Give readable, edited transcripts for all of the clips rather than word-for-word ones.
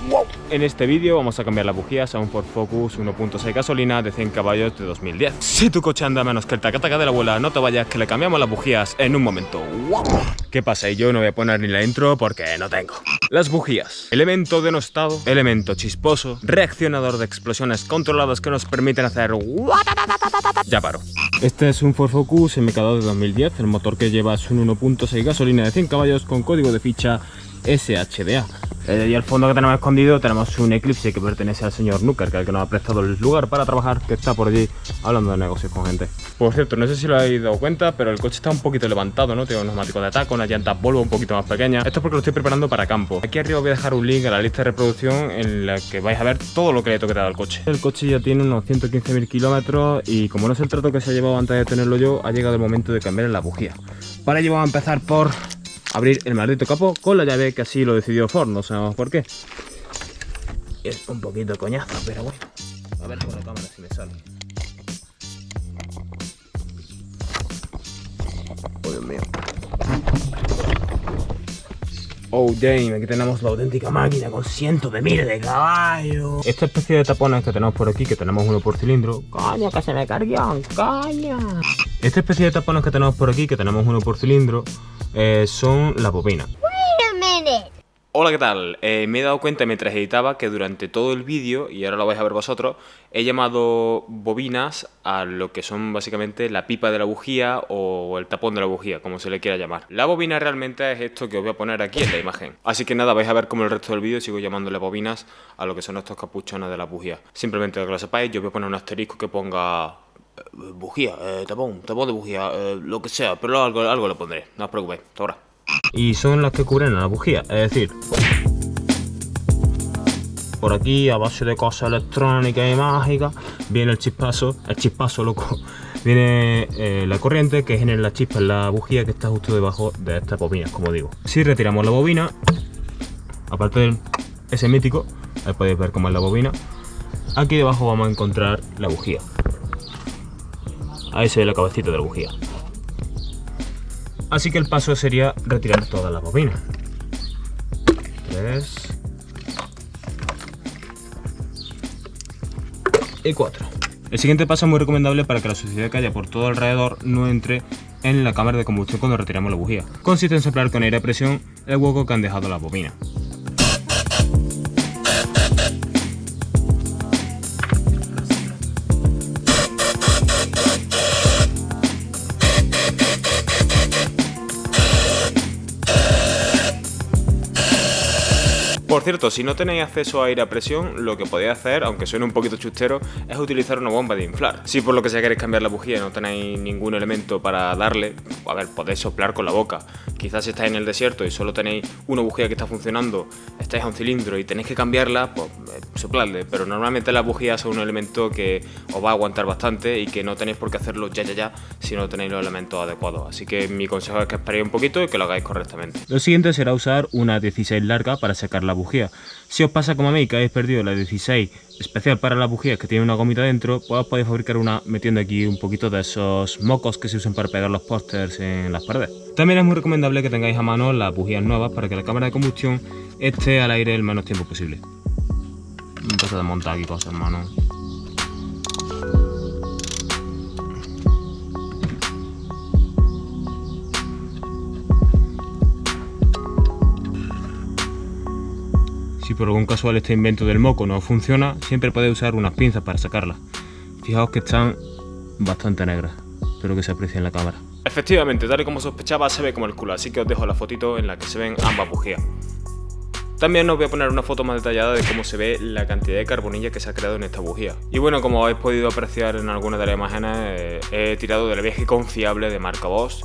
¡Wow! En este vídeo vamos a cambiar las bujías a un Ford Focus 1.6 gasolina de 100 caballos de 2010. Si tu coche anda menos que el tacataca de la abuela, no te vayas que le cambiamos las bujías en un momento. ¡Wow! ¿Qué pasa? Y yo no voy a poner ni la intro porque no tengo. Las bujías. Elemento denostado, elemento chisposo, reaccionador de explosiones controladas que nos permiten hacer... Ya paro. Este es un Ford Focus MK2 de 2010. El motor que lleva es un 1.6 gasolina de 100 caballos con código de ficha SHDA. Y al fondo que tenemos escondido tenemos un Eclipse que pertenece al señor Nuker, que es el que nos ha prestado el lugar para trabajar, que está por allí hablando de negocios con gente. Por cierto, no sé si lo habéis dado cuenta, pero el coche está un poquito levantado, ¿no? Tiene un neumático de taco, unas llantas Volvo un poquito más pequeñas. Esto es porque lo estoy preparando para campo. Aquí arriba voy a dejar un link a la lista de reproducción en la que vais a ver todo lo que le he toqueteado al coche. El coche ya tiene unos 115.000 kilómetros y como no es el trato que se ha llevado antes de tenerlo yo, ha llegado el momento de cambiar la bujía. Para ello vamos a empezar por abrir el maldito capó con la llave, que así lo decidió Ford, no sabemos por qué. Es un poquito coñazo, pero bueno. A ver con la cámara si me sale. Oh, Dios mío. Oh, damn, aquí tenemos la auténtica máquina con cientos de miles de caballos. Esta especie de tapones que tenemos por aquí, que tenemos uno por cilindro. ¡Coño, que se me cargan! ¡Coño! Esta especie de tapones que tenemos por aquí, que tenemos uno por cilindro, son la bobina. Hola, ¿qué tal? Me he dado cuenta mientras editaba que durante todo el vídeo, y ahora lo vais a ver vosotros, he llamado bobinas a lo que son básicamente la pipa de la bujía o el tapón de la bujía, como se le quiera llamar. La bobina realmente es esto que os voy a poner aquí en la imagen. Así que nada, vais a ver como el resto del vídeo sigo llamándole bobinas a lo que son estos capuchones de la bujía. Simplemente que lo sepáis, yo voy a poner un asterisco que ponga... bujía, tapón de bujía, lo que sea, pero algo le pondré, no os preocupéis, hasta ahora. Y son las que cubren a la bujía, es decir, por aquí a base de cosas electrónicas y mágicas viene el chispazo loco, viene la corriente que genera la chispa en la bujía que está justo debajo de estas bobinas, como digo. Si retiramos la bobina, aparte de ese mítico, ahí podéis ver cómo es la bobina, aquí debajo vamos a encontrar la bujía. Ahí se ve la cabecita de la bujía. Así que el paso sería retirar todas las bobinas. 3 y 4. El siguiente paso es muy recomendable para que la suciedad que haya por todo alrededor no entre en la cámara de combustión cuando retiramos la bujía. Consiste en soplar con aire a presión el hueco que han dejado las bobinas. Por cierto, si no tenéis acceso a aire a presión, lo que podéis hacer, aunque suene un poquito chustero, es utilizar una bomba de inflar. Si por lo que sea queréis cambiar la bujía y no tenéis ningún elemento para darle, a ver, podéis soplar con la boca. Quizás si estáis en el desierto y solo tenéis una bujía que está funcionando, estáis a un cilindro y tenéis que cambiarla, pues sopladle. Pero normalmente las bujías son un elemento que os va a aguantar bastante y que no tenéis por qué hacerlo ya, si no tenéis los elementos adecuados. Así que mi consejo es que esperéis un poquito y que lo hagáis correctamente. Lo siguiente será usar una 16 larga para sacar la bujía. Si os pasa como a mí, que habéis perdido la 16 especial para las bujías que tiene una gomita dentro, pues podéis fabricar una metiendo aquí un poquito de esos mocos que se usan para pegar los pósters en las paredes. También es muy recomendable que tengáis a mano las bujías nuevas para que la cámara de combustión esté al aire el menos tiempo posible. Empiezo a desmontar aquí cosas, hermano. Si por algún casual este invento del moco no funciona, siempre podéis usar unas pinzas para sacarlas. Fijaos que están bastante negras, espero que se aprecie en la cámara. Efectivamente, tal y como sospechaba, se ve como el culo, así que os dejo la fotito en la que se ven ambas bujías. También os voy a poner una foto más detallada de cómo se ve la cantidad de carbonilla que se ha creado en esta bujía. Y bueno, como habéis podido apreciar en algunas de las imágenes, he tirado del viaje confiable de marca Bosch.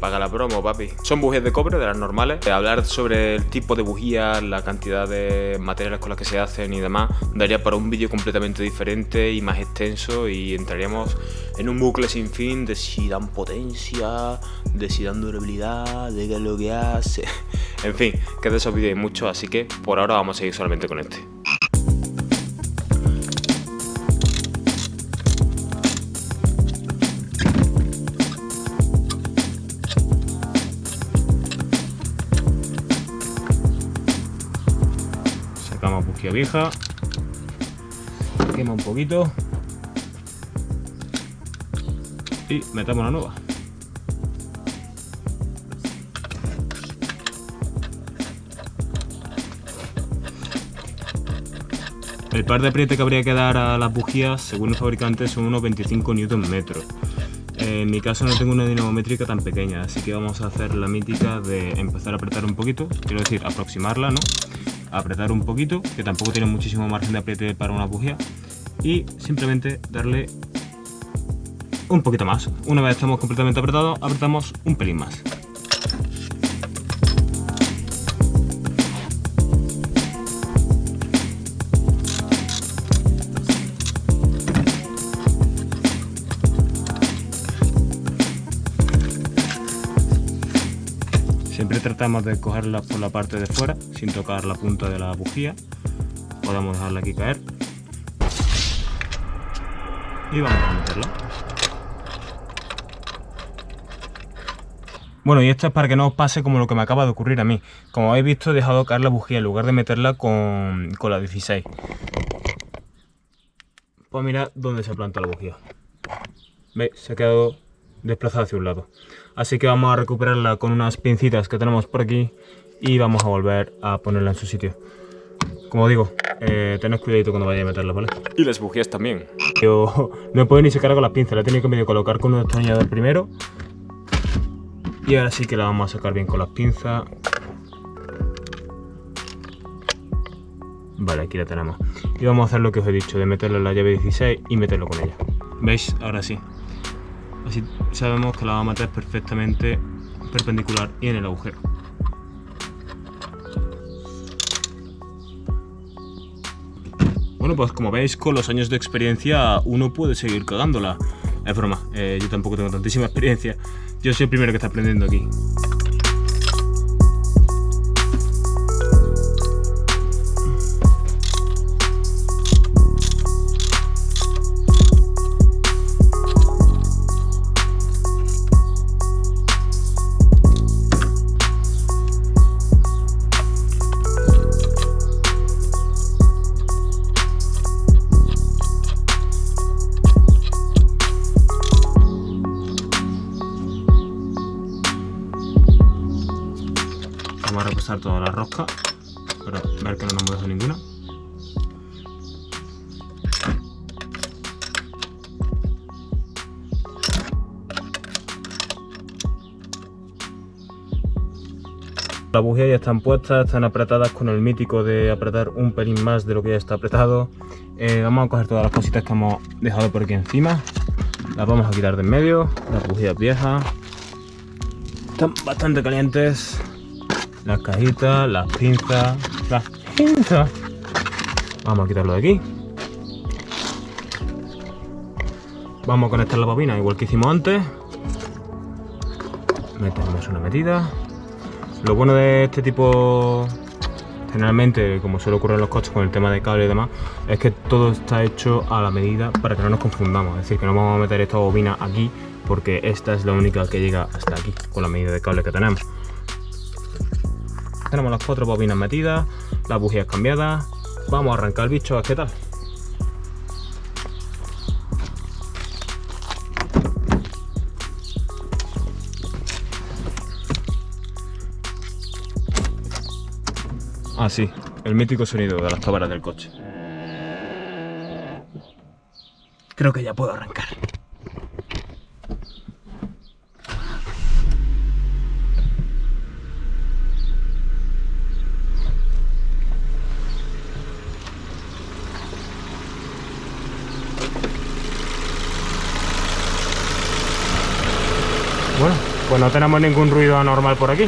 Paga la promo, papi. Son bujías de cobre, de las normales. Hablar sobre el tipo de bujía, la cantidad de materiales con los que se hacen y demás, daría para un vídeo completamente diferente y más extenso, y entraríamos en un bucle sin fin de si dan potencia, de si dan durabilidad, de qué es lo que hace. En fin, que de esos vídeos hay muchos, así que por ahora vamos a seguir solamente con este. Sacamos bujía vieja. Quema un poquito. Y metemos la nueva. El par de apriete que habría que dar a las bujías, según el fabricante, son unos 25 Nm. En mi caso no tengo una dinamométrica tan pequeña, así que vamos a hacer la mítica de empezar a apretar un poquito, quiero decir, aproximarla, ¿no? Apretar un poquito, que tampoco tiene muchísimo margen de apriete para una bujía, y simplemente darle un poquito más. Una vez estamos completamente apretados, apretamos un pelín más. Siempre tratamos de cogerla por la parte de fuera, sin tocar la punta de la bujía. Podemos dejarla aquí caer. Y vamos a meterla. Bueno, y esto es para que no os pase como lo que me acaba de ocurrir a mí. Como habéis visto, he dejado caer la bujía en lugar de meterla con la 16. Pues mirad dónde se planta la bujía. ¿Veis? Se ha quedado desplazada hacia un lado. Así que vamos a recuperarla con unas pincitas que tenemos por aquí y vamos a volver a ponerla en su sitio. Como digo, tened cuidadito cuando vayáis a meterla, ¿vale? Y las bujías también. Yo no he podido ni sacar con las pinzas, la he tenido que medio colocar con un destornillador primero. Y ahora sí que la vamos a sacar bien con las pinzas. Vale, aquí la tenemos. Y vamos a hacer lo que os he dicho, de meterla en la llave 16 y meterlo con ella. ¿Veis? Ahora sí. Así sabemos que la vamos a meter perfectamente perpendicular y en el agujero. Bueno, pues como veis, con los años de experiencia uno puede seguir cagándola. Es broma, yo tampoco tengo tantísima experiencia. Yo soy el primero que está aprendiendo aquí. Vamos a repasar toda la rosca para ver que no nos deja ninguna. Las bujías ya están puestas, están apretadas con el mítico de apretar un pelín más de lo que ya está apretado. Vamos a coger todas las cositas que hemos dejado por aquí encima. Las vamos a quitar de en medio. Las bujías viejas están bastante calientes. Las cajitas, las pinzas, Vamos a quitarlo de aquí. Vamos a conectar la bobina igual que hicimos antes. Metemos una metida. Lo bueno de este tipo, generalmente, como suele ocurrir en los coches con el tema de cable y demás, es que todo está hecho a la medida para que no nos confundamos. Es decir, que no vamos a meter esta bobina aquí porque esta es la única que llega hasta aquí con la medida de cable que tenemos. Tenemos las 4 bobinas metidas, las bujías cambiadas. Vamos a arrancar el bicho a ver qué tal. Ah, sí, el mítico sonido de las toberas del coche. Creo que ya puedo arrancar. Bueno, pues no tenemos ningún ruido anormal por aquí.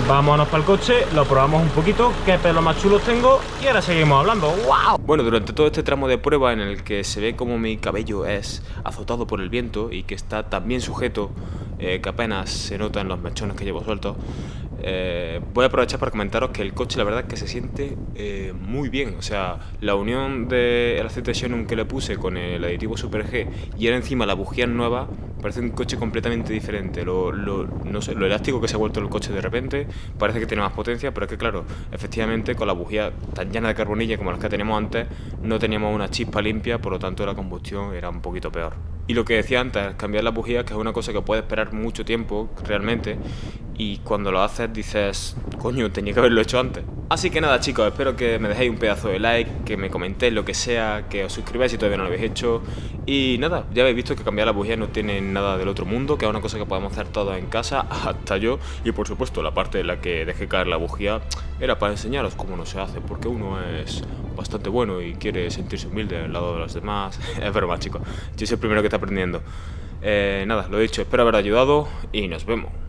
Vámonos para el coche, lo probamos un poquito, qué pelo más chulos tengo y ahora seguimos hablando. ¡Wow! Bueno, durante todo este tramo de prueba en el que se ve como mi cabello es azotado por el viento y que está tan bien sujeto que apenas se notan los mechones que llevo sueltos, voy a aprovechar para comentaros que el coche la verdad es que se siente muy bien. O sea, la unión del aceite Xenon que le puse con el aditivo Super G y ahora encima la bujía nueva Parece un coche completamente diferente. No sé, lo elástico que se ha vuelto el coche de repente, parece que tiene más potencia, pero es que claro, efectivamente con la bujía tan llena de carbonilla como las que teníamos antes, no teníamos una chispa limpia, por lo tanto la combustión era un poquito peor. Y lo que decía antes, cambiar las bujías, que es una cosa que puede esperar mucho tiempo realmente, y cuando lo haces dices, coño, tenía que haberlo hecho antes. Así que nada, chicos, espero que me dejéis un pedazo de like, que me comentéis lo que sea, que os suscribáis si todavía no lo habéis hecho. Y nada, ya habéis visto que cambiar las bujías no tiene nada del otro mundo, que es una cosa que podemos hacer todos en casa, hasta yo. Y por supuesto, la parte en la que dejé caer la bujía era para enseñaros cómo no se hace, porque uno es bastante bueno y quiere sentirse humilde al lado de los demás. Es broma, chicos, yo soy el primero que está aprendiendo. Nada, lo dicho, espero haber ayudado y nos vemos.